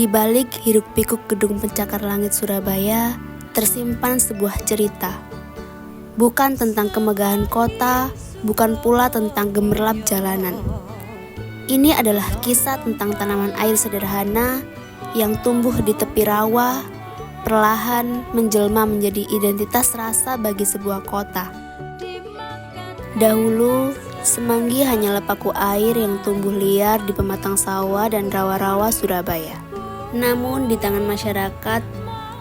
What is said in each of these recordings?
Di balik hiruk-pikuk gedung pencakar langit Surabaya, tersimpan sebuah cerita. Bukan tentang kemegahan kota, bukan pula tentang gemerlap jalanan. Ini adalah kisah tentang tanaman air sederhana yang tumbuh di tepi rawa, perlahan menjelma menjadi identitas rasa bagi sebuah kota. Dahulu, semanggi hanyalah paku air yang tumbuh liar di pematang sawah dan rawa-rawa Surabaya. Namun di tangan masyarakat,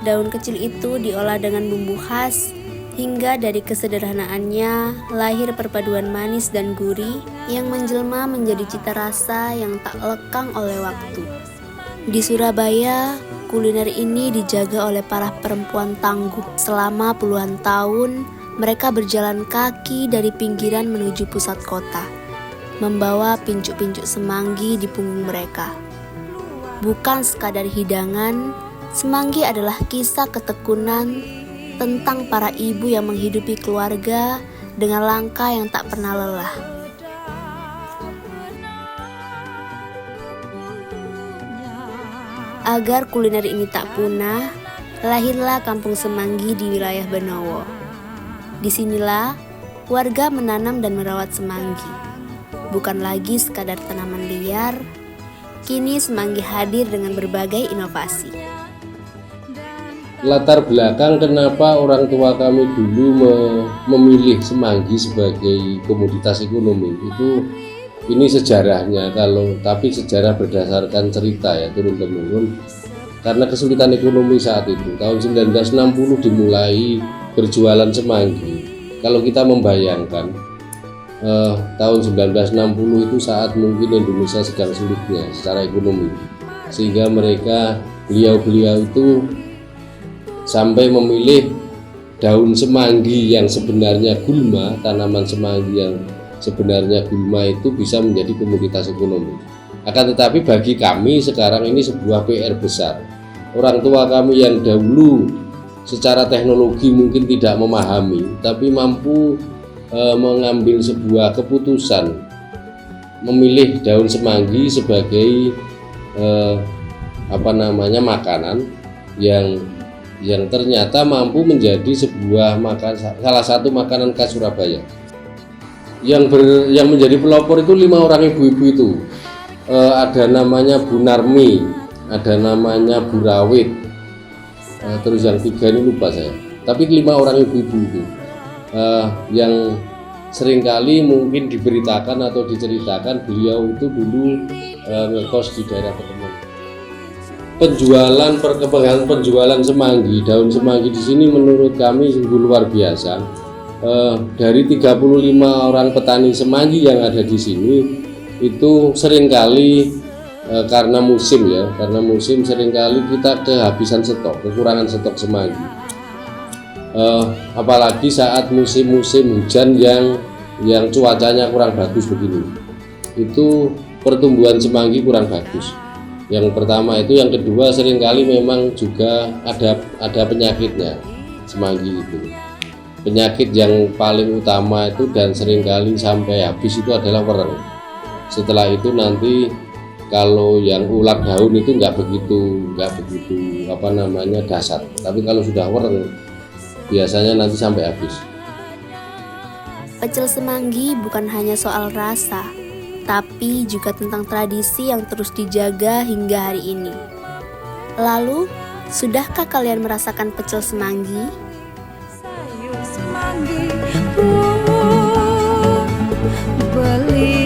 daun kecil itu diolah dengan bumbu khas, hingga dari kesederhanaannya lahir perpaduan manis dan gurih yang menjelma menjadi cita rasa yang tak lekang oleh waktu. Di Surabaya, kuliner ini dijaga oleh para perempuan tangguh. Selama puluhan tahun, mereka berjalan kaki dari pinggiran menuju pusat kota, membawa pincuk-pincuk semanggi di punggung mereka. Bukan sekadar hidangan, semanggi adalah kisah ketekunan tentang para ibu yang menghidupi keluarga dengan langkah yang tak pernah lelah. Agar kuliner ini tak punah, lahirlah Kampung Semanggi di wilayah Benowo. Disinilah warga menanam dan merawat semanggi. Bukan lagi sekadar tanaman liar, kini semanggi hadir dengan berbagai inovasi. Latar belakang kenapa orang tua kami dulu memilih semanggi sebagai komoditas ekonomi ini sejarahnya, tapi sejarah berdasarkan cerita ya, turun-temurun. Karena kesulitan ekonomi saat itu, tahun 1960 dimulai berjualan semanggi. Kalau kita membayangkan tahun 1960 itu saat mungkin Indonesia sedang sulitnya secara ekonomi, sehingga beliau-beliau itu sampai memilih daun semanggi yang sebenarnya gulma, tanaman semanggi yang sebenarnya gulma itu bisa menjadi komoditas ekonomi. Akan tetapi bagi kami sekarang ini sebuah PR besar. Orang tua kami yang dahulu secara teknologi mungkin tidak memahami, tapi mampu mengambil sebuah keputusan memilih daun semanggi sebagai makanan yang ternyata mampu menjadi salah satu makanan khas Surabaya. Yang menjadi pelopor itu 5 orang ibu-ibu itu. Ada namanya Bu Narmi, ada namanya Bu Rawit, terus yang 3 ini lupa saya. Tapi 5 orang ibu-ibu itu yang seringkali mungkin diberitakan atau diceritakan beliau itu dulu ngekos di daerah Petemon. Perkembangan penjualan semanggi, daun semanggi di sini menurut kami sungguh luar biasa. Dari 35 orang petani semanggi yang ada di sini itu seringkali karena musim seringkali kita kehabisan stok, kekurangan stok semanggi. Apalagi saat musim-musim hujan yang cuacanya kurang bagus begini, itu pertumbuhan semanggi kurang bagus. Yang pertama itu, yang kedua seringkali memang juga ada penyakitnya semanggi itu. Penyakit yang paling utama itu dan seringkali sampai habis itu adalah wereng. Setelah itu nanti kalau yang ulat daun itu nggak begitu dasar. Tapi kalau sudah wereng biasanya nanti sampai habis. Pecel semanggi bukan hanya soal rasa, tapi juga tentang tradisi yang terus dijaga hingga hari ini. Lalu, sudahkah kalian merasakan pecel semanggi? Semanggi, beli